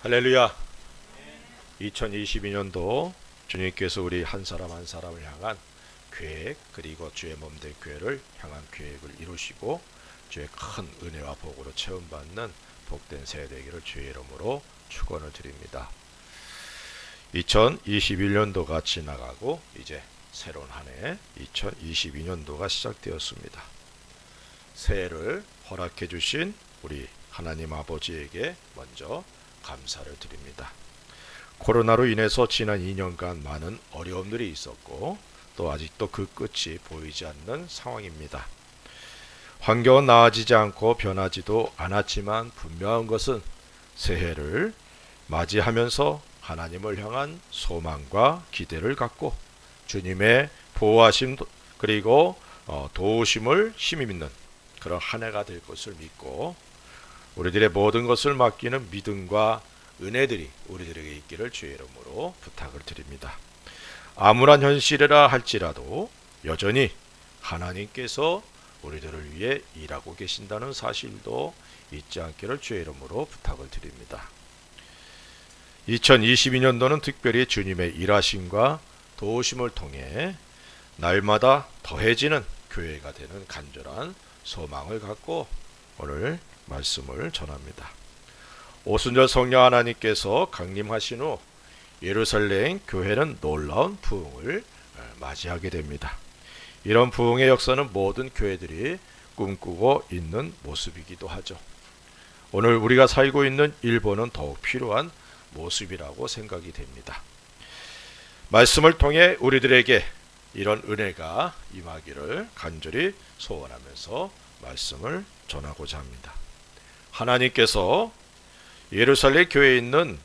할렐루야. 2022년도 주님께서 우리 한 사람 한 사람을 향한 계획, 그리고 주의 몸된 교회를 향한 계획을 이루시고 주의 큰 은혜와 복으로 체험받는 복된 새해 되기를 주의 이름으로 축원을 드립니다. 2021년도가 지나가고 이제 새로운 한 해 2022년도가 시작되었습니다. 새해를 허락해 주신 우리 하나님 아버지에게 먼저 감사를 드립니다. 코로나로 인해서 지난 2년간 많은 어려움들이 있었고 또 아직도 그 끝이 보이지 않는 상황입니다. 환경은 나아지지 않고 변하지도 않았지만 분명한 것은 새해를 맞이하면서 하나님을 향한 소망과 기대를 갖고 주님의 보호하심 그리고 도우심을 힘이 믿는 그런 한 해가 될 것을 믿고 우리들의 모든 것을 맡기는 믿음과 은혜들이 우리들에게 있기를 주의 이름으로 부탁을 드립니다. 암울한 현실이라 할지라도 여전히 하나님께서 우리들을 위해 일하고 계신다는 사실도 잊지 않기를 주의 이름으로 부탁을 드립니다. 2022년도는 특별히 주님의 일하심과 도우심을 통해 날마다 더해지는 교회가 되는 간절한 소망을 갖고 오늘 말씀을 전합니다. 오순절 성령 하나님께서 강림하신 후 예루살렘 교회는 놀라운 부흥을 맞이하게 됩니다. 이런 부흥의 역사는 모든 교회들이 꿈꾸고 있는 모습이기도 하죠. 오늘 우리가 살고 있는 일본은 더욱 필요한 모습이라고 생각이 됩니다. 말씀을 통해 우리들에게 이런 은혜가 임하기를 간절히 소원하면서 말씀을 전하고자 합니다. 하나님께서 예루살렘 교회에 있는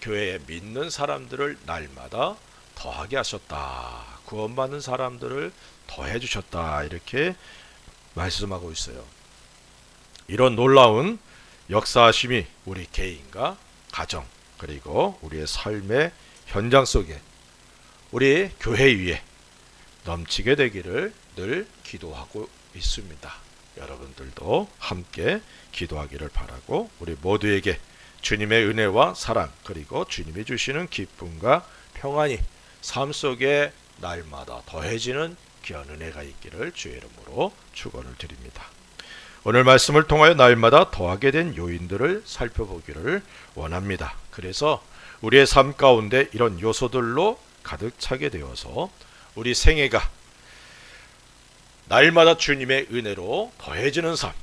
교회에 믿는 사람들을 날마다 더하게 하셨다. 구원받는 사람들을 더해 주셨다. 이렇게 말씀하고 있어요. 이런 놀라운 역사하심이 우리 개인과 가정 그리고 우리의 삶의 현장 속에 우리 교회 위에 넘치게 되기를 늘 기도하고 있습니다. 여러분들도 함께 기도하기를 바라고 우리 모두에게 주님의 은혜와 사랑 그리고 주님이 주시는 기쁨과 평안이 삶 속에 날마다 더해지는 귀한 은혜가 있기를 주의 이름으로 축원을 드립니다. 오늘 말씀을 통하여 날마다 더하게 된 요인들을 살펴보기를 원합니다. 그래서 우리의 삶 가운데 이런 요소들로 가득 차게 되어서 우리 생애가 날마다 주님의 은혜로 더해지는 삶,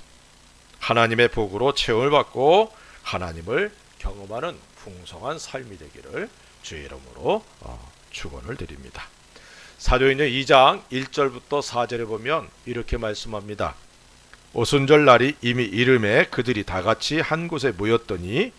하나님의 복으로 체험을 받고 하나님을 경험하는 풍성한 삶이 되기를 주의 이름으로 축원을 드립니다. 사도행전 2장 1절부터 4절에 보면 이렇게 말씀합니다. 오순절 날이 이미 이름에 그들이 다같이 한 곳에 모였더니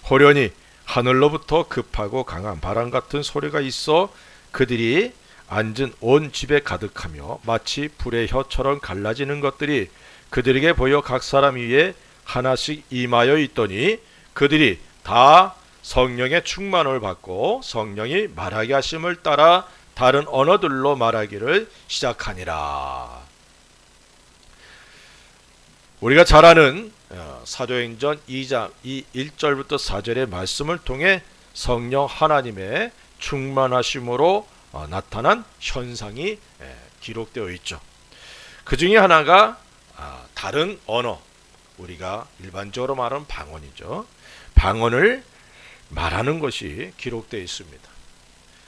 호련히 하늘로부터 급하고 강한 바람 같은 소리가 있어 그들이 앉은 온 집에 가득하며 마치 불의 혀처럼 갈라지는 것들이 그들에게 보여 각 사람 위에 하나씩 임하여 있더니 그들이 다 성령의 충만을 받고 성령이 말하게 하심을 따라 다른 언어들로 말하기를 시작하니라. 우리가 잘 아는 사도행전 2장 1절부터 4절의 말씀을 통해 성령 하나님의 충만하심으로 나타난 현상이 기록되어 있죠. 그 중에 하나가 다른 언어, 우리가 일반적으로 말하는 방언이죠. 방언을 말하는 것이 기록되어 있습니다.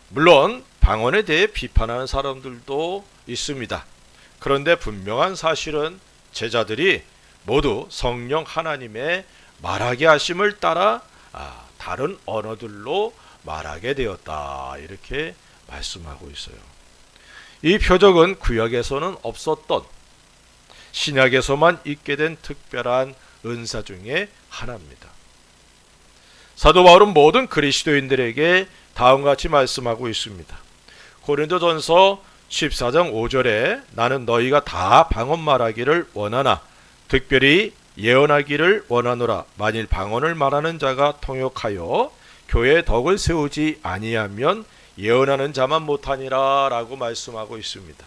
물론 방언에 대해 비판하는 사람들도 있습니다. 그런데 분명한 사실은 제자들이 모두 성령 하나님의 말하게 하심을 따라 다른 언어들로 말하게 되었다. 이렇게 말씀하고 있어요. 이 표적은 구약에서는 없었던 신약에서만 있게 된 특별한 은사 중에 하나입니다. 사도 바울은 모든 그리스도인들에게 다음과 같이 말씀하고 있습니다. 고린도전서 14장 5절에 나는 너희가 다 방언 말하기를 원하나 특별히 예언하기를 원하노라. 만일 방언을 말하는 자가 통역하여 교회에 덕을 세우지 아니하면 예언하는 자만 못하니라 라고 말씀하고 있습니다.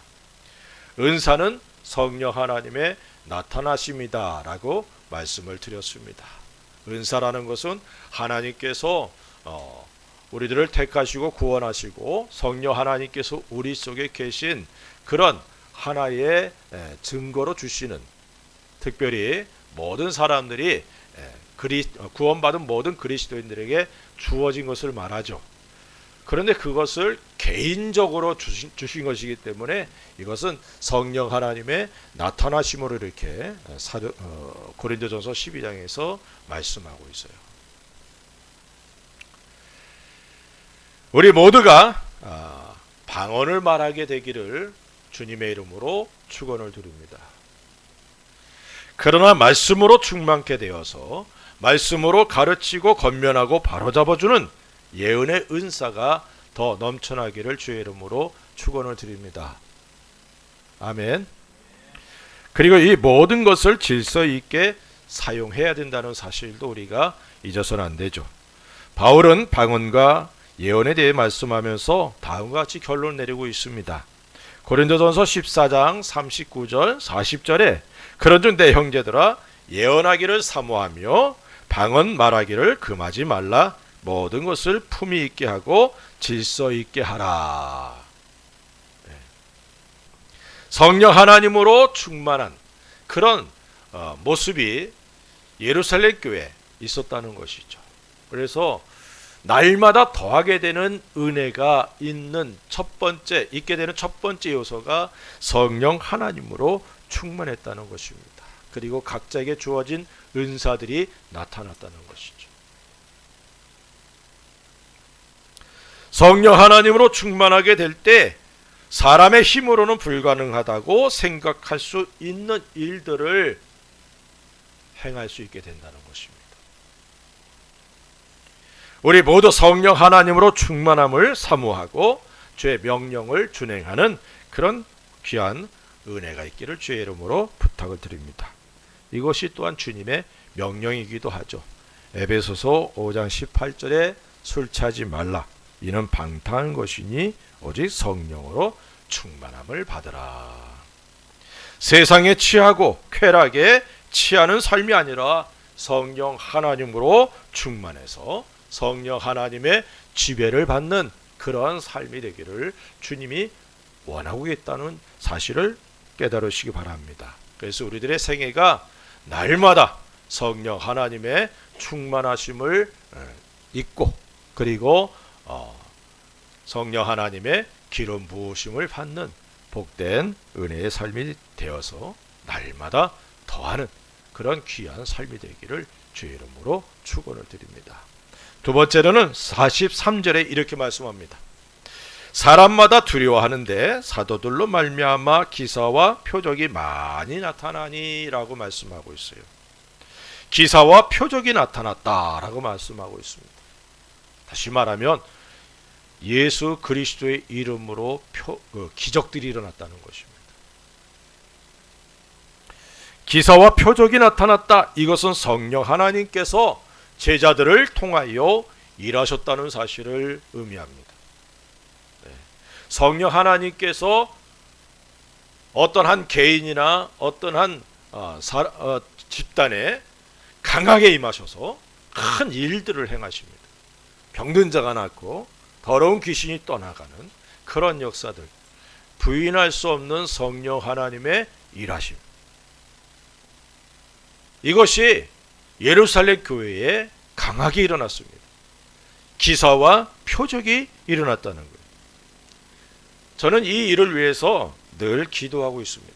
은사는 성령 하나님의 나타나심이다 라고 말씀을 드렸습니다. 은사라는 것은 하나님께서 우리들을 택하시고 구원하시고 성령 하나님께서 우리 속에 계신 그런 하나의 증거로 주시는, 특별히 모든 사람들이 구원받은 모든 그리스도인들에게 주어진 것을 말하죠. 그런데 그것을 개인적으로 주신 것이기 때문에 이것은 성령 하나님의 나타나심으로 이렇게 고린도전서 12장에서 말씀하고 있어요. 우리 모두가 방언을 말하게 되기를 주님의 이름으로 축원을 드립니다. 그러나 말씀으로 충만케 되어서 말씀으로 가르치고 권면하고 바로잡아주는 예언의 은사가 더 넘쳐나기를 주의 이름으로 축원을 드립니다. 아멘. 그리고 이 모든 것을 질서 있게 사용해야 된다는 사실도 우리가 잊어서는 안 되죠. 바울은 방언과 예언에 대해 말씀하면서 다음과 같이 결론을 내리고 있습니다. 고린도전서 14장 39절 40절에 그런즉 내 형제들아 예언하기를 사모하며 방언 말하기를 금하지 말라. 모든 것을 품위 있게 하고 질서 있게 하라. 성령 하나님으로 충만한 그런 모습이 예루살렘 교회에 있었다는 것이죠. 그래서 날마다 더하게 되는 은혜가 있게 되는 첫 번째 요소가 성령 하나님으로 충만했다는 것입니다. 그리고 각자에게 주어진 은사들이 나타났다는 것이죠. 성령 하나님으로 충만하게 될 때 사람의 힘으로는 불가능하다고 생각할 수 있는 일들을 행할 수 있게 된다는 것입니다. 우리 모두 성령 하나님으로 충만함을 사모하고 주의 명령을 준행하는 그런 귀한 은혜가 있기를 주의 이름으로 부탁을 드립니다. 이것이 또한 주님의 명령이기도 하죠. 에베소서 5장 18절에 술 취하지 말라. 이는 방탕한 것이니 오직 성령으로 충만함을 받으라. 세상에 취하고 쾌락에 취하는 삶이 아니라 성령 하나님으로 충만해서 성령 하나님의 지배를 받는 그러한 삶이 되기를 주님이 원하고 있다는 사실을 깨달으시기 바랍니다. 그래서 우리들의 생애가 날마다 성령 하나님의 충만하심을 잊고 그리고 성령 하나님의 기름 부으심을 받는 복된 은혜의 삶이 되어서 날마다 더하는 그런 귀한 삶이 되기를 주의 이름으로 축원을 드립니다. 두 번째로는 43절에 이렇게 말씀합니다. 사람마다 두려워하는데 사도들로 말미암아 기사와 표적이 많이 나타나니 라고 말씀하고 있어요. 기사와 표적이 나타났다라고 말씀하고 있습니다. 다시 말하면 예수 그리스도의 이름으로 기적들이 일어났다는 것입니다. 기사와 표적이 나타났다. 이것은 성령 하나님께서 제자들을 통하여 일하셨다는 사실을 의미합니다. 성령 하나님께서 어떤 한 개인이나 어떤 한 집단에 강하게 임하셔서 큰 일들을 행하십니다. 병든 자가 낫고 더러운 귀신이 떠나가는 그런 역사들, 부인할 수 없는 성령 하나님의 일하심. 이것이 예루살렘 교회에 강하게 일어났습니다. 기사와 표적이 일어났다는 거예요. 저는 이 일을 위해서 늘 기도하고 있습니다.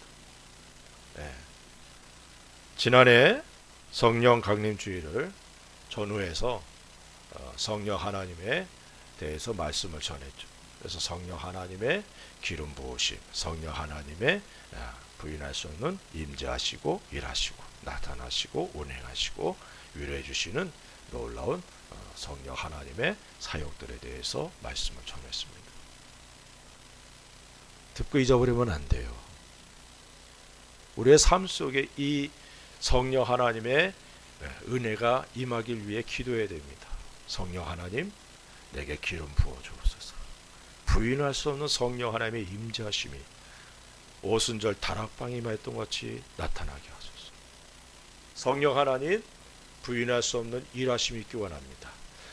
지난해 성령 강림 주일을 전후해서 성령 하나님에 대해서 말씀을 전했죠. 그래서 성령 하나님의 기름 부으심, 성령 하나님의 부인할 수 없는 임재하시고 일하시고 나타나시고 운행하시고 위로해 주시는 놀라운 성령 하나님의 사역들에 대해서 말씀을 전했습니다. 듣고 잊어버리면 안 돼요. 우리의 삶 속에 이 성령 하나님의 은혜가 임하길 위해 기도해야 됩니다. 성령 하나님, 내게 기름 부어 주옵소서. 부인할 수 없는 성령 하나님의 임재하심이 오순절 다락방에 임했던 것 같이 나타나게 하소서. 성령 하나님, 부인할 수 없는 일하심이 있기 원합니다.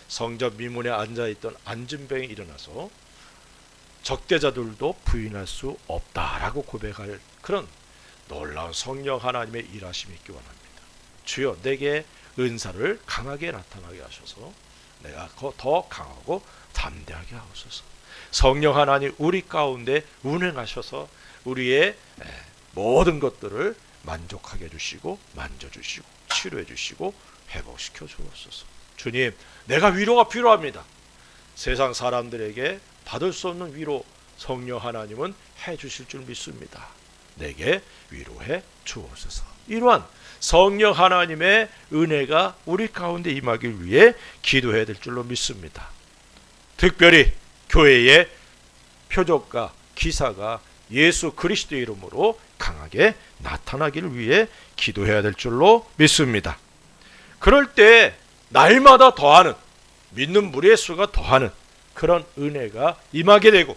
성전 미문에 앉아있던 안진뱅이 일어나서 적대자들도 부인할 수 없다라고 고백할 그런 놀라운 성령 하나님의 일하심이 있기 원합니다. 주여 내게 은사를 강하게 나타나게 하셔서 내가 더 강하고 담대하게 하옵소서. 성령 하나님 우리 가운데 운행하셔서 우리의 모든 것들을 만족하게 해주시고 만져주시고 치료해 주시고 회복시켜 주옵소서. 주님, 내가 위로가 필요합니다. 세상 사람들에게 받을 수 없는 위로 성령 하나님은 해 주실 줄 믿습니다. 내게 위로해 주옵소서. 이러한 성령 하나님의 은혜가 우리 가운데 임하길 위해 기도해야 될 줄로 믿습니다. 특별히 교회의 표적과 기사가 예수 그리스도의 이름으로 강하게 나타나기를 위해 기도해야 될 줄로 믿습니다. 그럴 때 날마다 더하는 믿는 무리의 수가 더하는 그런 은혜가 임하게 되고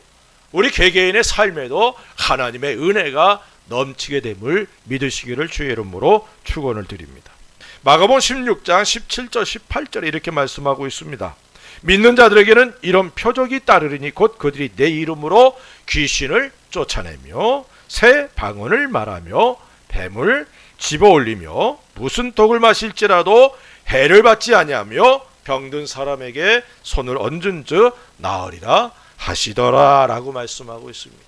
우리 개개인의 삶에도 하나님의 은혜가 넘치게 됨을 믿으시기를 주의 이름으로 축원을 드립니다. 마가복음 16장 17절 18절에 이렇게 말씀하고 있습니다. 믿는 자들에게는 이런 표적이 따르리니 곧 그들이 내 이름으로 귀신을 쫓아내며 새 방언을 말하며 뱀을 집어올리며 무슨 독을 마실지라도 해를 받지 아니하며 병든 사람에게 손을 얹은즉 나으리라 하시더라 라고 말씀하고 있습니다.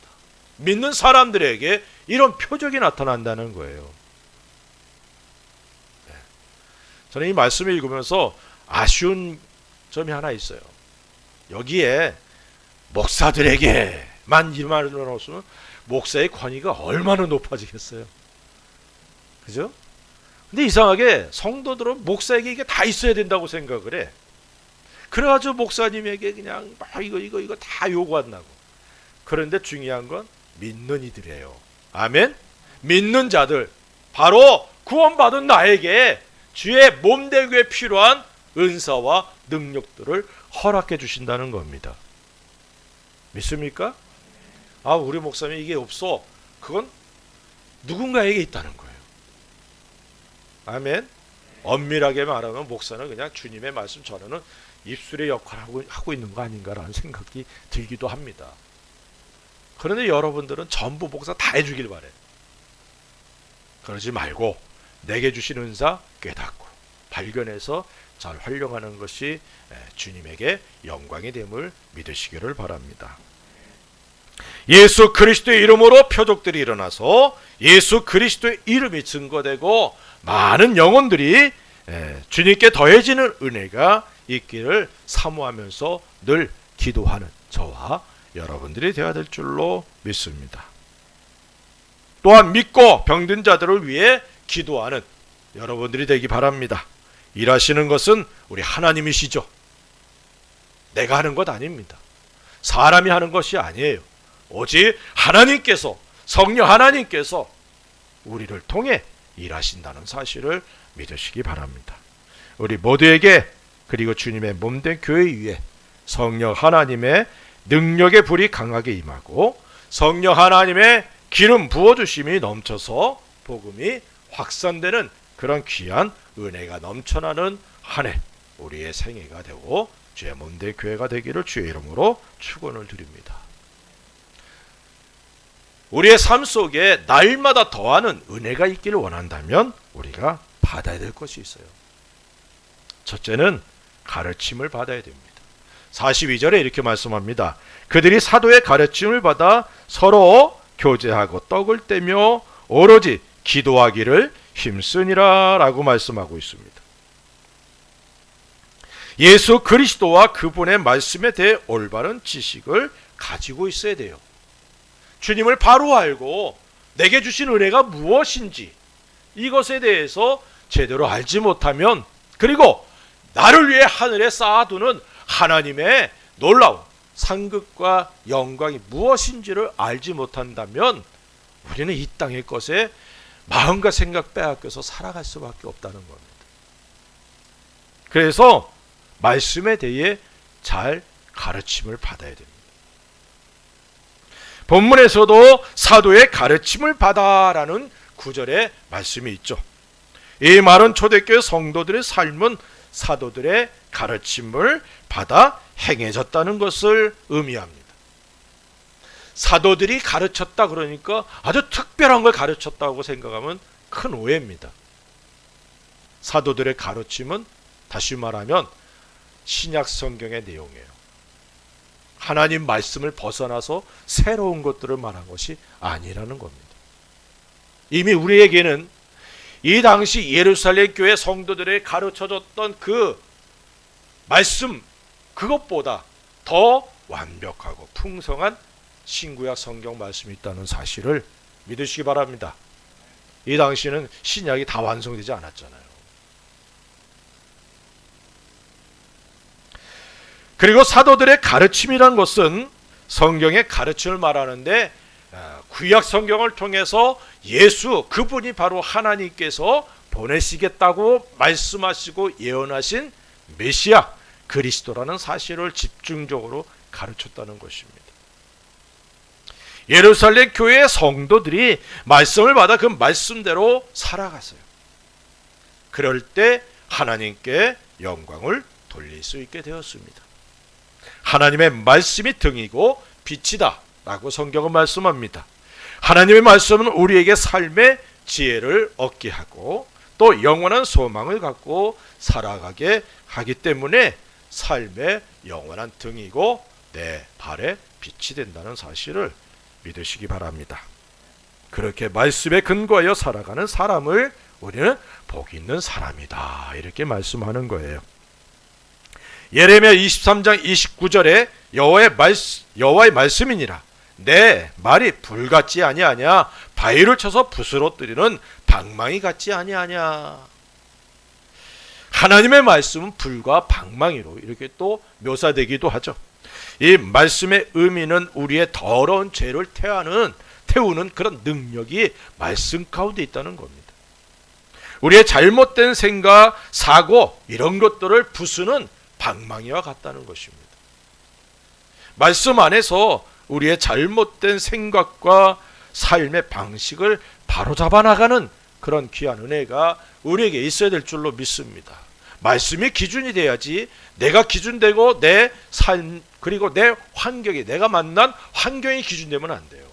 믿는 사람들에게 이런 표적이 나타난다는 거예요. 저는 이 말씀을 읽으면서 아쉬운 점이 하나 있어요. 여기에 목사들에게만 이 말을 넣었으면 목사의 권위가 얼마나 높아지겠어요. 그죠? 근데 이상하게 성도들은 목사에게 이게 다 있어야 된다고 생각을 해. 그래가지고 목사님에게 그냥 막 이거 다 요구한다고. 그런데 중요한 건 믿는 이들이에요. 아멘? 믿는 자들, 바로 구원받은 나에게 주의 몸되기에 필요한 은사와 능력들을 허락해 주신다는 겁니다. 믿습니까? 아, 우리 목사님 이게 없어. 그건 누군가에게 있다는 거예요. 아멘. 엄밀하게 말하면 목사는 그냥 주님의 말씀 전하는 입술의 역할을 하고 있는 거 아닌가라는 생각이 들기도 합니다. 그런데 여러분들은 전부 목사 다 해주길 바래. 그러지 말고 내게 주신 은사 깨닫고 발견해서 잘 활용하는 것이 주님에게 영광이 됨을 믿으시기를 바랍니다. 예수 그리스도의 이름으로 표적들이 일어나서 예수 그리스도의 이름이 증거되고 많은 영혼들이 주님께 더해지는 은혜가 있기를 사모하면서 늘 기도하는 저와 여러분들이 되어야 될 줄로 믿습니다. 또한 믿고 병든 자들을 위해 기도하는 여러분들이 되기 바랍니다. 일하시는 것은 우리 하나님이시죠. 내가 하는 것 아닙니다. 사람이 하는 것이 아니에요. 오직 하나님께서, 성령 하나님께서 우리를 통해 일하신다는 사실을 믿으시기 바랍니다. 우리 모두에게 그리고 주님의 몸된 교회 위에 성령 하나님의 능력의 불이 강하게 임하고 성령 하나님의 기름 부어주심이 넘쳐서 복음이 확산되는 그런 귀한 은혜가 넘쳐나는 한 해 우리의 생애가 되고 주의 몸된 교회가 되기를 주의 이름으로 축원을 드립니다. 우리의 삶 속에 날마다 더하는 은혜가 있기를 원한다면 우리가 받아야 될 것이 있어요. 첫째는 가르침을 받아야 됩니다. 42절에 이렇게 말씀합니다. 그들이 사도의 가르침을 받아 서로 교제하고 떡을 떼며 오로지 기도하기를 힘쓰니라 라고 말씀하고 있습니다. 예수 그리스도와 그분의 말씀에 대해 올바른 지식을 가지고 있어야 돼요. 주님을 바로 알고 내게 주신 은혜가 무엇인지 이것에 대해서 제대로 알지 못하면, 그리고 나를 위해 하늘에 쌓아두는 하나님의 놀라운 상급과 영광이 무엇인지를 알지 못한다면 우리는 이 땅의 것에 마음과 생각 빼앗겨서 살아갈 수밖에 없다는 겁니다. 그래서 말씀에 대해 잘 가르침을 받아야 됩니다. 본문에서도 사도의 가르침을 받아라는 구절의 말씀이 있죠. 이 말은 초대교회 성도들의 삶은 사도들의 가르침을 받아 행해졌다는 것을 의미합니다. 사도들이 가르쳤다 그러니까 아주 특별한 걸 가르쳤다고 생각하면 큰 오해입니다. 사도들의 가르침은 다시 말하면 신약 성경의 내용이에요. 하나님 말씀을 벗어나서 새로운 것들을 말한 것이 아니라는 겁니다. 이미 우리에게는 이 당시 예루살렘 교회 성도들의 가르쳐줬던 그 말씀, 그것보다 더 완벽하고 풍성한 신구약 성경 말씀이 있다는 사실을 믿으시기 바랍니다. 이 당시에는 신약이 다 완성되지 않았잖아요. 그리고 사도들의 가르침이란 것은 성경의 가르침을 말하는데, 구약 성경을 통해서 예수, 그분이 바로 하나님께서 보내시겠다고 말씀하시고 예언하신 메시아 그리스도라는 사실을 집중적으로 가르쳤다는 것입니다. 예루살렘 교회의 성도들이 말씀을 받아 그 말씀대로 살아갔어요. 그럴 때 하나님께 영광을 돌릴 수 있게 되었습니다. 하나님의 말씀이 등이고 빛이다 라고 성경은 말씀합니다. 하나님의 말씀은 우리에게 삶의 지혜를 얻게 하고 또 영원한 소망을 갖고 살아가게 하기 때문에 삶의 영원한 등이고 내 발의 빛이 된다는 사실을 믿으시기 바랍니다. 그렇게 말씀에 근거하여 살아가는 사람을 우리는 복 있는 사람이다, 이렇게 말씀하는 거예요. 예레미야 23장 29절에 여호와의 말씀이니라 내 말이 불 같지 아니하냐 바위를 쳐서 부스러뜨리는 방망이 같지 아니하냐. 하나님의 말씀은 불과 방망이로 이렇게 또 묘사되기도 하죠. 이 말씀의 의미는 우리의 더러운 죄를 태우는 그런 능력이 말씀 가운데 있다는 겁니다. 우리의 잘못된 생각, 사고 이런 것들을 부수는 방망이와 같다는 것입니다. 말씀 안에서 우리의 잘못된 생각과 삶의 방식을 바로잡아 나가는 그런 귀한 은혜가 우리에게 있어야 될 줄로 믿습니다. 말씀이 기준이 돼야지 내가 기준되고 내 삶 그리고 내 환경이, 내가 만난 환경이 기준되면 안 돼요.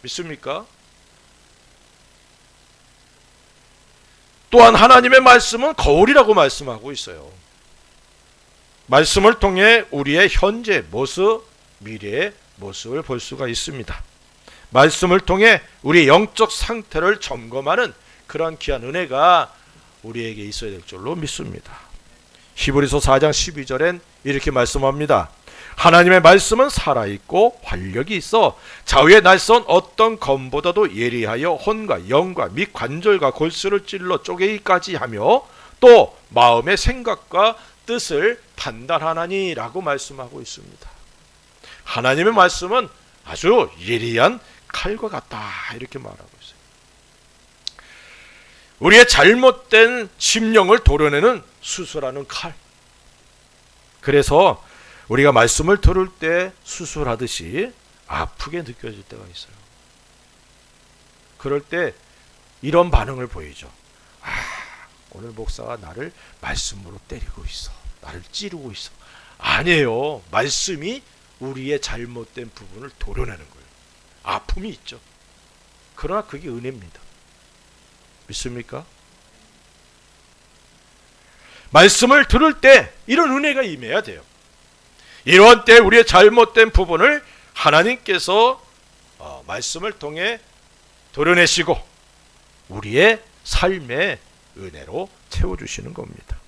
믿습니까? 또한 하나님의 말씀은 거울이라고 말씀하고 있어요. 말씀을 통해 우리의 현재 모습, 미래의 모습을 볼 수가 있습니다. 말씀을 통해 우리의 영적 상태를 점검하는 그런 귀한 은혜가 우리에게 있어야 될 줄로 믿습니다. 히브리서 4장 12절엔 이렇게 말씀합니다. 하나님의 말씀은 살아있고 활력이 있어 좌우에 날선 어떤 검보다도 예리하여 혼과 영과 및 관절과 골수를 찔러 쪼개기까지 하며 또 마음의 생각과 뜻을 판단하나니 라고 말씀하고 있습니다. 하나님의 말씀은 아주 예리한 칼과 같다, 이렇게 말하고 있어요. 우리의 잘못된 심령을 도려내는 수술하는 칼. 그래서 우리가 말씀을 들을 때 수술하듯이 아프게 느껴질 때가 있어요. 그럴 때 이런 반응을 보이죠. 오늘 목사가 나를 말씀으로 때리고 있어, 나를 찌르고 있어. 아니에요. 말씀이 우리의 잘못된 부분을 도려내는 거예요. 아픔이 있죠. 그러나 그게 은혜입니다. 믿습니까? 말씀을 들을 때 이런 은혜가 임해야 돼요. 이런 때 우리의 잘못된 부분을 하나님께서 말씀을 통해 도려내시고 우리의 삶의 은혜로 채워주시는 겁니다.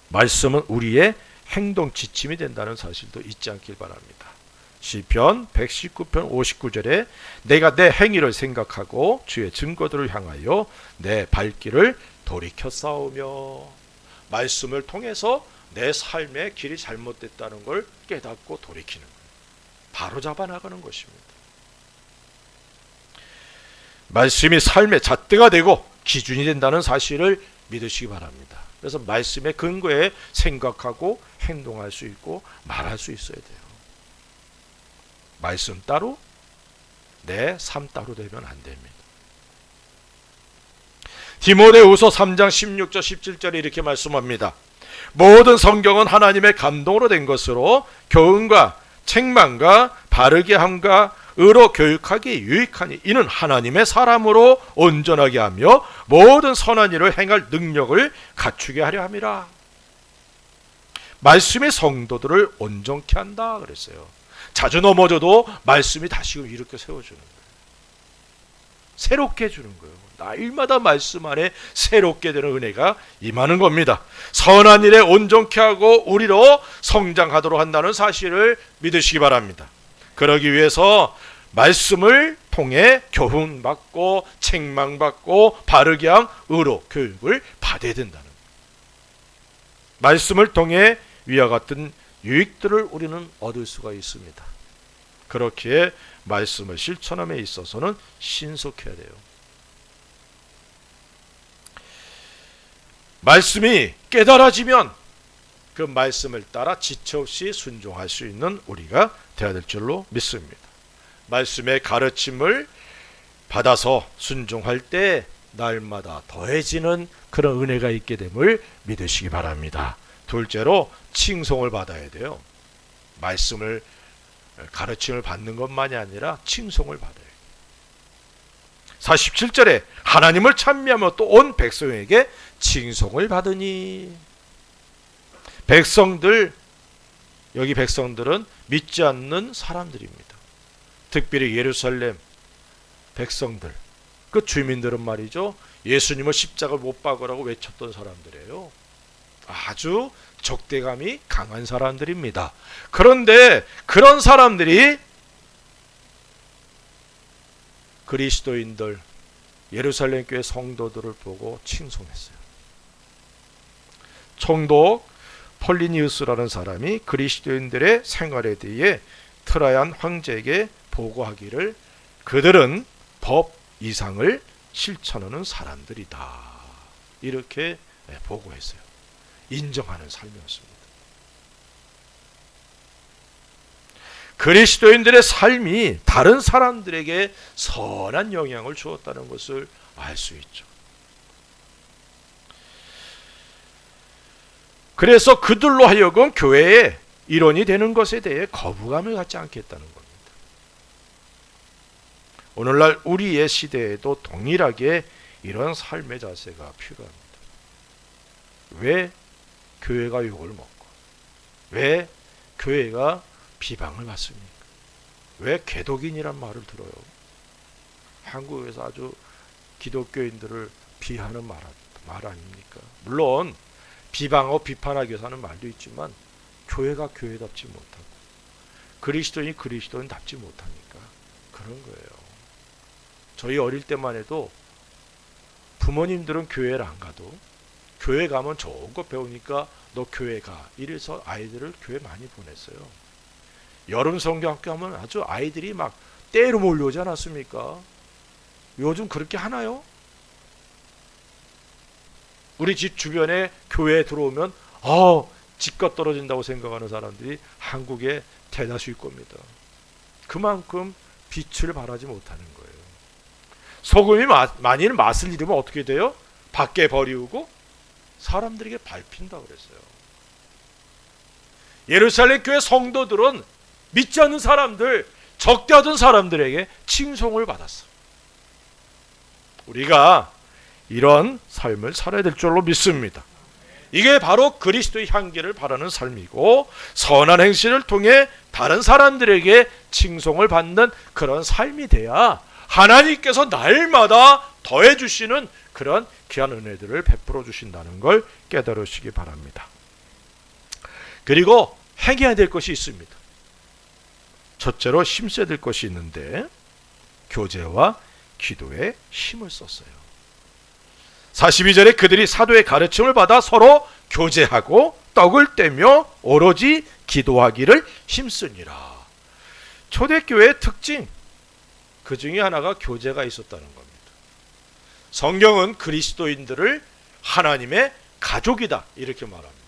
말씀은 우리의 행동 지침이 된다는 사실도 잊지 않길 바랍니다. 시편 119편 59절에 내가 내 행위를 생각하고 주의 증거들을 향하여 내 발길을 돌이켜 싸우며, 말씀을 통해서 내 삶의 길이 잘못됐다는 걸 깨닫고 돌이키는 거예요. 바로 잡아 나가는 것입니다. 말씀이 삶의 잣대가 되고 기준이 된다는 사실을 믿으시기 바랍니다. 그래서 말씀의 근거에 생각하고 행동할 수 있고 말할 수 있어야 돼요. 말씀 따로 내 삶 따로 되면 안 됩니다. 디모데후서 3장 16절 17절에 이렇게 말씀합니다. 모든 성경은 하나님의 감동으로 된 것으로 교훈과 책망과 바르게 함과 의로 교육하기 유익하니 이는 하나님의 사람으로 온전하게 하며 모든 선한 일을 행할 능력을 갖추게 하려 함이라. 말씀이 성도들을 온전케 한다 그랬어요. 자주 넘어져도 말씀이 다시금 이렇게 세워주는 거예요. 새롭게 해주는 거예요. 날마다 말씀 안에 새롭게 되는 은혜가 임하는 겁니다. 선한 일에 온전케 하고 우리로 성장하도록 한다는 사실을 믿으시기 바랍니다. 그러기 위해서 말씀을 통해 교훈받고 책망받고 바르게 함 의로 교육을 받아야 된다는 거예요. 말씀을 통해 위와 같은 유익들을 우리는 얻을 수가 있습니다. 그렇기에 말씀을 실천함에 있어서는 신속해야 돼요. 말씀이 깨달아지면 그 말씀을 따라 지체 없이 순종할 수 있는 우리가 되어야 될 줄로 믿습니다. 말씀의 가르침을 받아서 순종할 때 날마다 더해지는 그런 은혜가 있게 됨을 믿으시기 바랍니다. 둘째로 칭송을 받아야 돼요. 말씀을 가르침을 받는 것만이 아니라 칭송을 받아요. 47절에 하나님을 찬미하며 또 온 백성에게 칭송을 받으니, 백성들, 여기 백성들은 믿지 않는 사람들입니다. 특별히 예루살렘 백성들, 그 주민들은 말이죠, 예수님을 십자가를 못 박으라고 외쳤던 사람들이에요. 아주 적대감이 강한 사람들입니다. 그런데 그런 사람들이 그리스도인들, 예루살렘 교회 성도들을 보고 칭송했어요. 총독 폴리니우스라는 사람이 그리스도인들의 생활에 대해 트라얀 황제에게 보고하기를 그들은 법 이상을 실천하는 사람들이다, 이렇게 보고했어요. 인정하는 삶이었습니다. 그리스도인들의 삶이 다른 사람들에게 선한 영향을 주었다는 것을 알 수 있죠. 그래서 그들로 하여금 교회의 일원이 되는 것에 대해 거부감을 갖지 않겠다는 겁니다. 오늘날 우리의 시대에도 동일하게 이런 삶의 자세가 필요합니다. 왜 교회가 욕을 먹고, 왜 교회가 비방을 받습니까? 왜 개독인이란 말을 들어요? 한국에서 아주 기독교인들을 비하는 말 아닙니까? 물론 비방하고 비판하기 위해서 하는 말도 있지만 교회가 교회답지 못하고 그리스도인이 그리스도인답지 못하니까 그런 거예요. 저희 어릴 때만 해도 부모님들은 교회를 안 가도 교회 가면 좋은 거 배우니까 너 교회 가, 이래서 아이들을 교회 많이 보냈어요. 여름 성경학교 하면 아주 아이들이 막 떼로 몰려오지 않았습니까? 요즘 그렇게 하나요? 우리 집 주변에 교회에 들어오면 집값 떨어진다고 생각하는 사람들이 한국의 대다수일 겁니다. 그만큼 빛을 발하지 못하는 거예요. 소금이 만일 맛을 잃으면 어떻게 돼요? 밖에 버리우고 사람들에게 밟힌다 그랬어요. 예루살렘 교회 성도들은 믿지 않는 사람들, 적대하던 사람들에게 칭송을 받았어. 우리가 이런 삶을 살아야 될 줄로 믿습니다. 이게 바로 그리스도의 향기를 바라는 삶이고, 선한 행실을 통해 다른 사람들에게 칭송을 받는 그런 삶이 돼야 하나님께서 날마다 더해 주시는 그런 귀한 은혜들을 베풀어 주신다는 걸 깨달으시기 바랍니다. 그리고 행해야 될 것이 있습니다. 첫째로 힘써야 될 것이 있는데, 교제와 기도에 힘을 썼어요. 42절에 그들이 사도의 가르침을 받아 서로 교제하고 떡을 떼며 오로지 기도하기를 힘쓰니라. 초대교회의 특징, 그 중에 하나가 교제가 있었다는 겁니다. 성경은 그리스도인들을 하나님의 가족이다 이렇게 말합니다.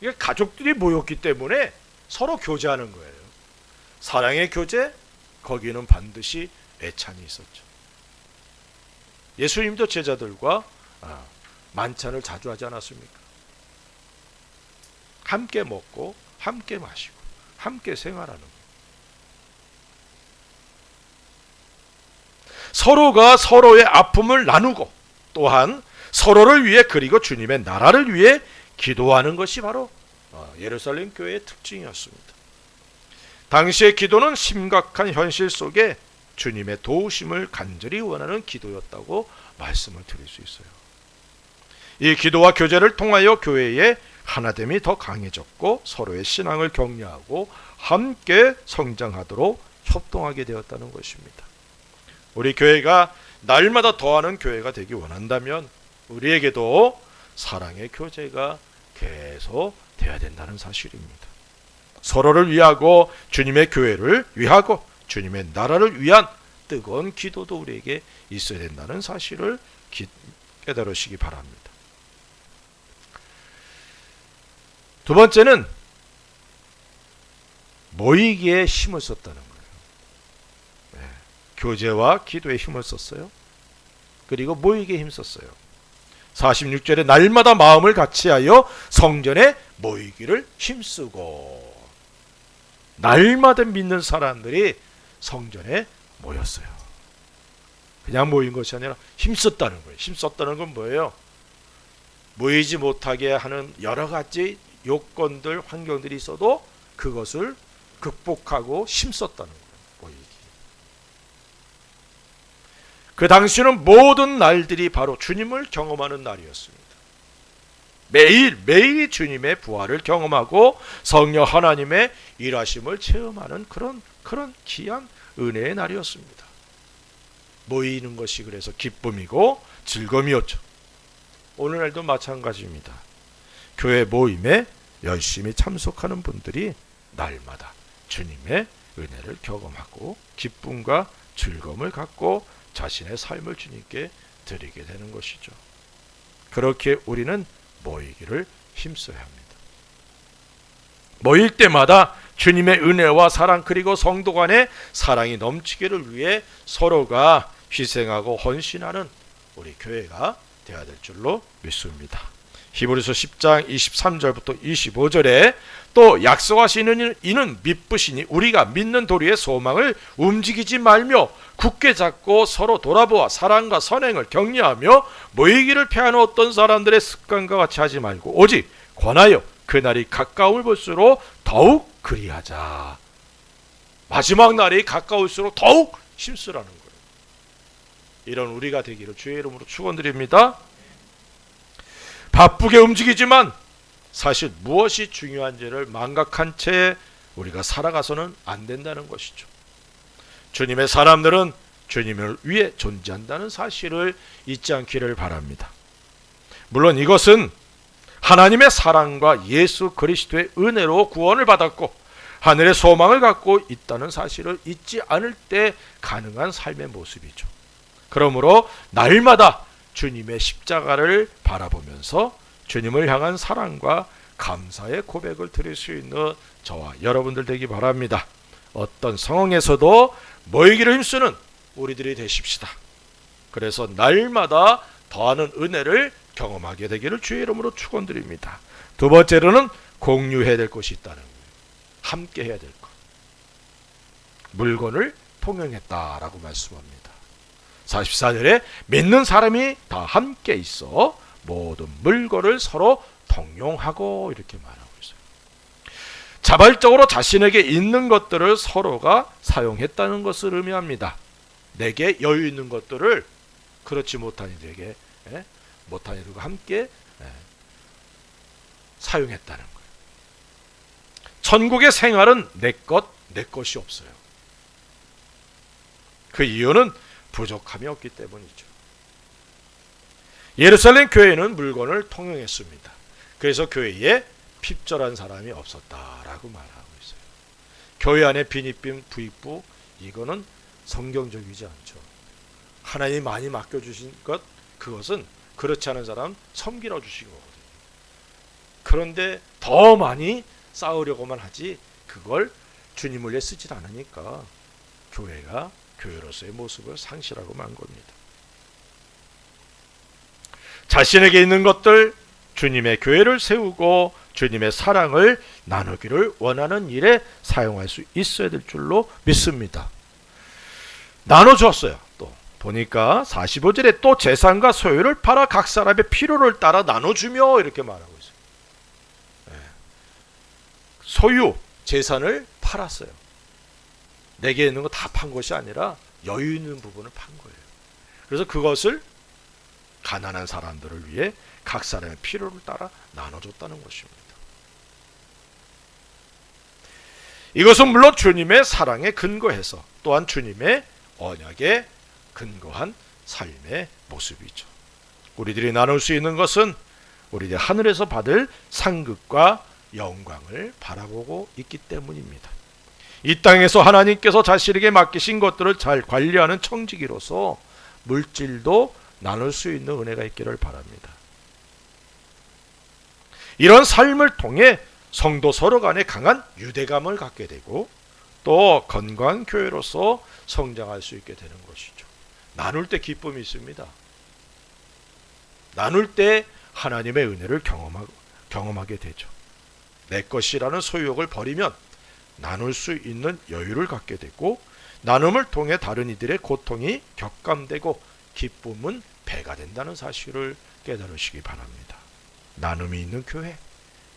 이게 가족들이 모였기 때문에 서로 교제하는 거예요. 사랑의 교제, 거기는 반드시 애찬이 있었죠. 예수님도 제자들과 만찬을 자주 하지 않았습니까? 함께 먹고 함께 마시고 함께 생활하는 거예요. 서로가 서로의 아픔을 나누고 또한 서로를 위해 그리고 주님의 나라를 위해 기도하는 것이 바로 예루살렘 교회의 특징이었습니다. 당시의 기도는 심각한 현실 속에 주님의 도우심을 간절히 원하는 기도였다고 말씀을 드릴 수 있어요. 이 기도와 교제를 통하여 교회의 하나됨이 더 강해졌고 서로의 신앙을 격려하고 함께 성장하도록 협동하게 되었다는 것입니다. 우리 교회가 날마다 더하는 교회가 되기 원한다면 우리에게도 사랑의 교제가 계속 돼야 된다는 사실입니다. 서로를 위하고 주님의 교회를 위하고 주님의 나라를 위한 뜨거운 기도도 우리에게 있어야 된다는 사실을 깨달으시기 바랍니다. 두 번째는 모이기에 힘을 썼다는 거예요. 교제와 기도에 힘을 썼어요. 그리고 모이기에 힘썼어요. 46절에 날마다 마음을 같이하여 성전에 모이기를 힘쓰고, 날마다 믿는 사람들이 성전에 모였어요. 그냥 모인 것이 아니라 힘썼다는 거예요. 힘썼다는 건 뭐예요? 모이지 못하게 하는 여러 가지 요건들, 환경들이 있어도 그것을 극복하고 힘썼다는 거예요. 모이기. 그 당시는 모든 날들이 바로 주님을 경험하는 날이었습니다. 매일매일이 주님의 부활을 경험하고 성령 하나님의 일하심을 체험하는 그런 귀한 은혜의 날이었습니다. 모이는 것이 그래서 기쁨이고 즐거움이었죠. 오늘날도 마찬가지입니다. 교회 모임에 열심히 참석하는 분들이 날마다 주님의 은혜를 경험하고 기쁨과 즐거움을 갖고 자신의 삶을 주님께 드리게 되는 것이죠. 그렇게 우리는 모이기를 힘써야 합니다. 모일 때마다 주님의 은혜와 사랑 그리고 성도 간의 사랑이 넘치기를 위해 서로가 희생하고 헌신하는 우리 교회가 되어야 될 줄로 믿습니다. 히브리서 10장 23절부터 25절에 또 약속하시는 이는 미쁘시니 우리가 믿는 도리의 소망을 움직이지 말며 굳게 잡고 서로 돌아보아 사랑과 선행을 격려하며 모이기를 피하는 어떤 사람들의 습관과 같이 하지 말고 오직 권하여 그날이 가까움을 볼수록 더욱 그리하자. 마지막 날이 가까울수록 더욱 힘쓰라는 거예요. 이런 우리가 되기를 주의 이름으로 축원드립니다. 바쁘게 움직이지만 사실 무엇이 중요한지를 망각한 채 우리가 살아가서는 안 된다는 것이죠. 주님의 사람들은 주님을 위해 존재한다는 사실을 잊지 않기를 바랍니다. 물론 이것은 하나님의 사랑과 예수 그리스도의 은혜로 구원을 받았고 하늘의 소망을 갖고 있다는 사실을 잊지 않을 때 가능한 삶의 모습이죠. 그러므로 날마다 주님의 십자가를 바라보면서 주님을 향한 사랑과 감사의 고백을 드릴 수 있는 저와 여러분들 되기 바랍니다. 어떤 상황에서도 모이기를 힘쓰는 우리들이 되십시다. 그래서 날마다 더하는 은혜를 경험하게 되기를 주의 이름으로 축원드립니다. 두 번째로는 공유해야 될 것이 있다는 거예요. 함께 해야 될 것. 물건을 통용했다라고 말씀합니다. 44절에 믿는 사람이 다 함께 있어 모든 물건을 서로 통용하고 이렇게 말하고 있어요. 자발적으로 자신에게 있는 것들을 서로가 사용했다는 것을 의미합니다. 내게 여유 있는 것들을 그렇지 못한 이들에게 못한 이들과 함께 사용했다는 거예요. 천국의 생활은 내 것이 없어요. 그 이유는 부족함이 없기 때문이죠. 예루살렘 교회는 물건을 통용했습니다. 그래서 교회에 핍절한 사람이 없었다라고 말하고 있어요. 교회 안에 빈입빈 부익부 이거는 성경적이지 않죠. 하나님이 많이 맡겨주신 것 그것은 그렇지 않은 사람 섬기러 주신 거거든요. 그런데 더 많이 쌓으려고만 하지 그걸 주님을 위해 쓰질 않으니까 교회가 교회로서의 모습을 상실하고 만 겁니다. 자신에게 있는 것들, 주님의 교회를 세우고 주님의 사랑을 나누기를 원하는 일에 사용할 수 있어야 될 줄로 믿습니다. 나눠주었어요. 또 보니까 45절에 또 재산과 소유를 팔아 각 사람의 필요를 따라 나눠주며 이렇게 말하고 있어요. 소유, 재산을 팔았어요. 내게 있는 거 다 판 것이 아니라 여유 있는 부분을 판 거예요. 그래서 그것을 가난한 사람들을 위해 각 사람의 필요를 따라 나눠줬다는 것입니다. 이것은 물론 주님의 사랑에 근거해서 또한 주님의 언약에 근거한 삶의 모습이죠. 우리들이 나눌 수 있는 것은 우리들 하늘에서 받을 상급과 영광을 바라보고 있기 때문입니다. 이 땅에서 하나님께서 자신에게 맡기신 것들을 잘 관리하는 청지기로서 물질도 나눌 수 있는 은혜가 있기를 바랍니다. 이런 삶을 통해 성도 서로 간에 강한 유대감을 갖게 되고 또 건강한 교회로서 성장할 수 있게 되는 것이죠. 나눌 때 기쁨이 있습니다. 나눌 때 하나님의 은혜를 경험하게 되죠. 내 것이라는 소유욕을 버리면 나눌 수 있는 여유를 갖게 되고 나눔을 통해 다른 이들의 고통이 격감되고 기쁨은 배가 된다는 사실을 깨달으시기 바랍니다. 나눔이 있는 교회,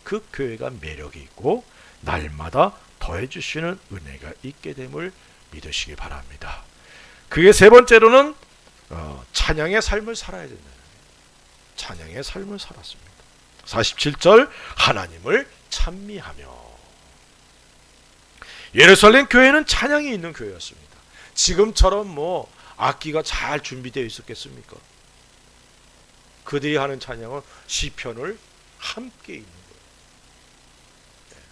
그 교회가 매력이 있고 날마다 더해주시는 은혜가 있게 됨을 믿으시기 바랍니다. 그게 세 번째로는 찬양의 삶을 살아야 된다는 거예요. 찬양의 삶을 살았습니다. 47절 하나님을 찬미하며. 예루살렘 교회는 찬양이 있는 교회였습니다. 지금처럼 뭐 악기가 잘 준비되어 있었겠습니까? 그들이 하는 찬양은 시편을 함께 있는 거예요.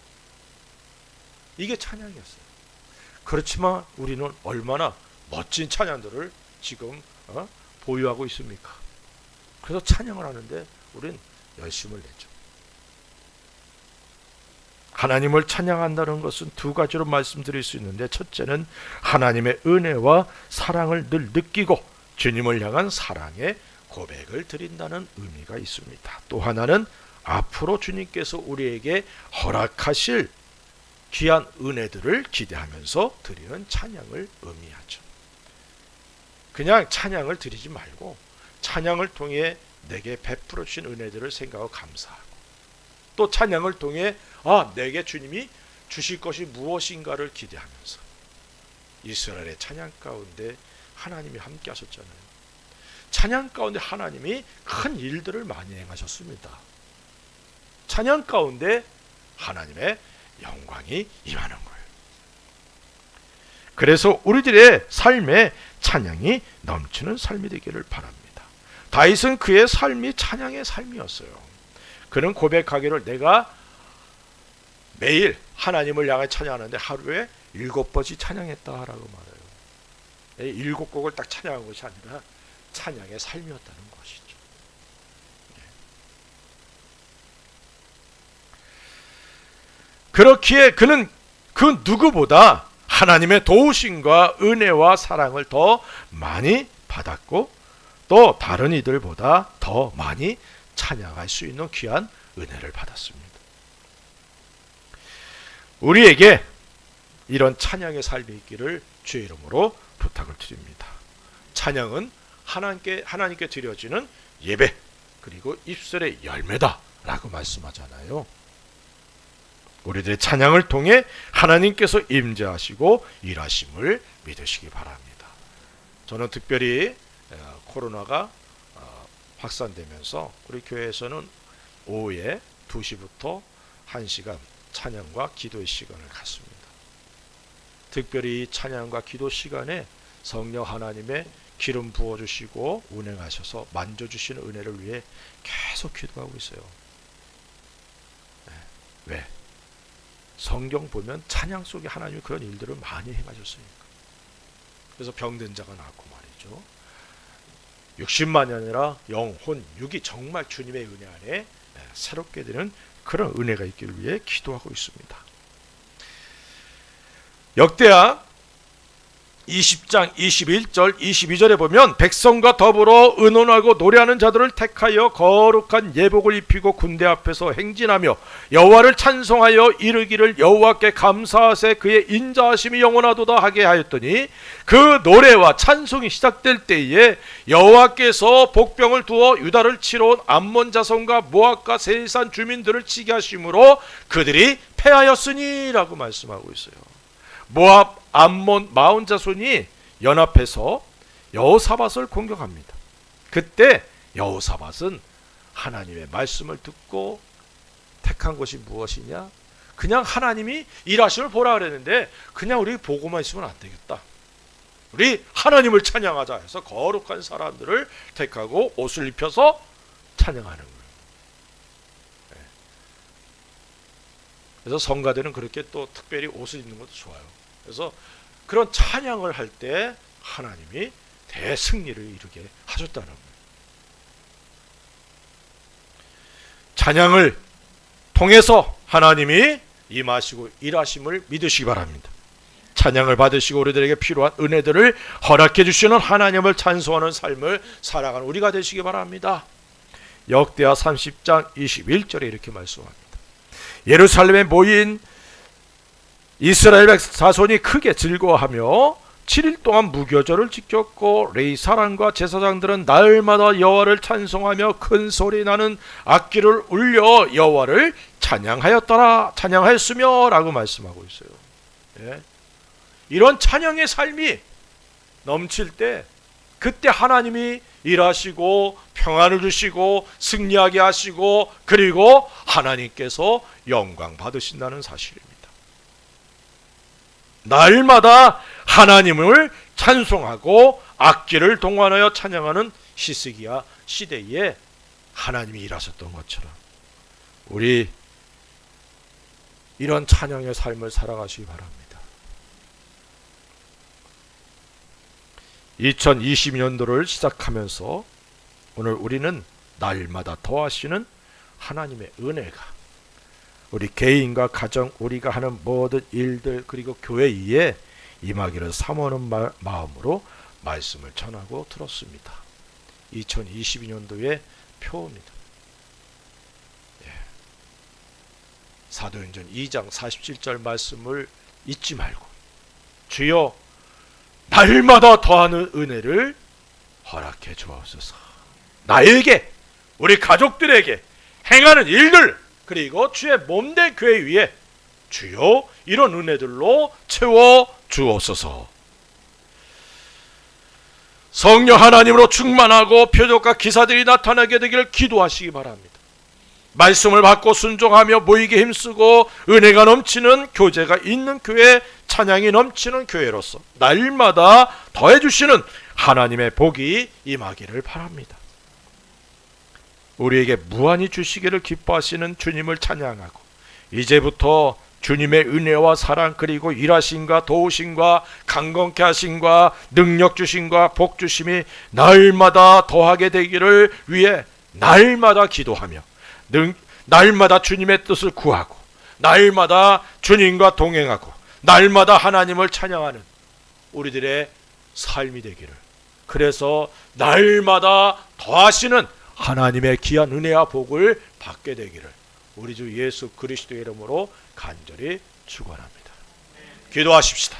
이게 찬양이었어요. 그렇지만 우리는 얼마나 멋진 찬양들을 지금 보유하고 있습니까? 그래서 찬양을 하는데 우리는 열심을 내죠. 하나님을 찬양한다는 것은 두 가지로 말씀드릴 수 있는데, 첫째는 하나님의 은혜와 사랑을 늘 느끼고 주님을 향한 사랑의 고백을 드린다는 의미가 있습니다. 또 하나는 앞으로 주님께서 우리에게 허락하실 귀한 은혜들을 기대하면서 드리는 찬양을 의미하죠. 그냥 찬양을 드리지 말고 찬양을 통해 내게 베풀어 주신 은혜들을 생각하고 감사하고, 또 찬양을 통해 내게 주님이 주실 것이 무엇인가를 기대하면서, 이스라엘의 찬양 가운데 하나님이 함께 하셨잖아요. 찬양 가운데 하나님이 큰 일들을 많이 행하셨습니다. 찬양 가운데 하나님의 영광이 임하는 거예요. 그래서 우리들의 삶에 찬양이 넘치는 삶이 되기를 바랍니다. 다윗은 그의 삶이 찬양의 삶이었어요. 그는 고백하기를 내가 매일 하나님을 향해 찬양하는데 하루에 7번씩 찬양했다라고 말해요. 7곡을 딱 찬양한 것이 아니라 찬양의 삶이었다는 것이죠. 그렇기에 그는 그 누구보다 하나님의 도우심과 은혜와 사랑을 더 많이 받았고, 또 다른 이들보다 더 많이 찬양할 수 있는 귀한 은혜를 받았습니다. 우리에게 이런 찬양의 삶이 있기를 주의 이름으로 부탁을 드립니다. 찬양은 하나님께 드려지는 예배, 그리고 입술의 열매다 라고 말씀하잖아요. 우리들의 찬양을 통해 하나님께서 임재하시고 일하심을 믿으시기 바랍니다. 저는 특별히 코로나가 확산되면서 우리 교회에서는 오후에 2시부터 1시간 찬양과 기도의 시간을 갖습니다. 특별히 찬양과 기도 시간에 성령 하나님의 기름 부어주시고 운행하셔서 만져주시는 은혜를 위해 계속 기도하고 있어요. 왜? 성경 보면 찬양 속에 하나님이 그런 일들을 많이 행하셨으니까. 그래서 병든 자가 낫고 말이죠. 60만이 아니라 영혼, 육이 정말 주님의 은혜 안에 새롭게 되는 그런 은혜가 있기를 위해 기도하고 있습니다. 역대하 20장 21절 22절에 보면 백성과 더불어 의논하고 노래하는 자들을 택하여 거룩한 예복을 입히고 군대 앞에서 행진하며 여호와를 찬송하여 이르기를 여호와께 감사하세 그의 인자하심이 영원하도다 하게 하였더니 그 노래와 찬송이 시작될 때에 여호와께서 복병을 두어 유다를 치러 온 암몬 자손과 모압과 세산 주민들을 치게 하심으로 그들이 패하였으니 라고 말씀하고 있어요. 모압, 암몬, 마온 자손이 연합해서 여호사밧을 공격합니다. 그때 여호사밧은 하나님의 말씀을 듣고 택한 것이 무엇이냐? 그냥 하나님이 일하심을 보라 그랬는데 그냥 우리 보고만 있으면 안 되겠다. 우리 하나님을 찬양하자 해서 거룩한 사람들을 택하고 옷을 입혀서 찬양하는 거예요. 그래서 성가대는 그렇게 또 특별히 옷을 입는 것도 좋아요. 그래서 그런 찬양을 할 때 하나님이 대승리를 이루게 하셨다는 거예요. 찬양을 통해서 하나님이 임하시고 일하심을 믿으시기 바랍니다. 찬양을 받으시고 우리들에게 필요한 은혜들을 허락해 주시는 하나님을 찬송하는 삶을 살아가는 우리가 되시기 바랍니다. 역대하 30장 21절에 이렇게 말씀합니다. 예루살렘에 모인 이스라엘 자손이 크게 즐거워하며 7일 동안 무교절을 지켰고 레위 사람과 제사장들은 날마다 여호와를 찬송하며 큰 소리 나는 악기를 울려 여호와를 찬양하였으며 라고 말씀하고 있어요. 예. 이런 찬양의 삶이 넘칠 때 그때 하나님이 일하시고 평안을 주시고 승리하게 하시고 그리고 하나님께서 영광 받으신다는 사실입니다. 날마다 하나님을 찬송하고 악기를 동원하여 찬양하는 히스기야 시대에 하나님이 일하셨던 것처럼 우리 이런 찬양의 삶을 살아가시기 바랍니다. 2022년도를 시작하면서 오늘 우리는 날마다 더하시는 하나님의 은혜가 우리 개인과 가정 우리가 하는 모든 일들 그리고 교회에 임하기를 사모하는 마음으로 말씀을 전하고 들었습니다. 2022년도의 표입니다. 사도행전 2장 47절 말씀을 잊지 말고 주여 날마다 더하는 은혜를 허락해 주옵소서. 나에게 우리 가족들에게 행하는 일들 그리고 주의 몸된 교회 위에 주여 이런 은혜들로 채워 주옵소서. 성령 하나님으로 충만하고 표적과 기사들이 나타나게 되기를 기도하시기 바랍니다. 말씀을 받고 순종하며 모이게 힘쓰고 은혜가 넘치는 교제가 있는 교회, 찬양이 넘치는 교회로서 날마다 더해주시는 하나님의 복이 임하기를 바랍니다. 우리에게 무한히 주시기를 기뻐하시는 주님을 찬양하고 이제부터 주님의 은혜와 사랑 그리고 일하심과 도우심과 강건케 하심과 능력 주심과 복 주심이 날마다 더하게 되기를 위해 날마다 기도하며 날마다 주님의 뜻을 구하고 날마다 주님과 동행하고 날마다 하나님을 찬양하는 우리들의 삶이 되기를 그래서 날마다 더하시는 하나님의 귀한 은혜와 복을 받게 되기를 우리 주 예수 그리스도의 이름으로 간절히 축원합니다. 기도하십시다.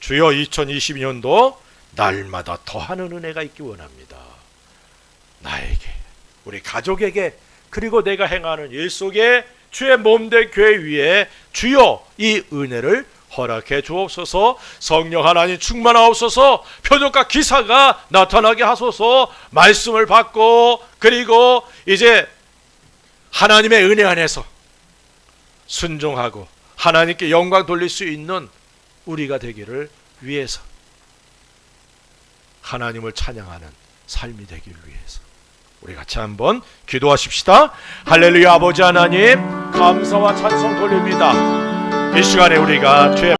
주여 2022년도 날마다 더하는 은혜가 있기 원합니다. 나에게 우리 가족에게 그리고 내가 행하는 일 속에 주의 몸된 교회 위에 주여 이 은혜를 허락해 주옵소서. 성령 하나님 충만하옵소서. 표적과 기사가 나타나게 하소서. 말씀을 받고 그리고 이제 하나님의 은혜 안에서 순종하고 하나님께 영광 돌릴 수 있는 우리가 되기를 위해서 하나님을 찬양하는 삶이 되기를 위해서 우리 같이 한번 기도하십시다. 할렐루야. 아버지 하나님 감사와 찬송 돌립니다. 이 시간에 우리가 죄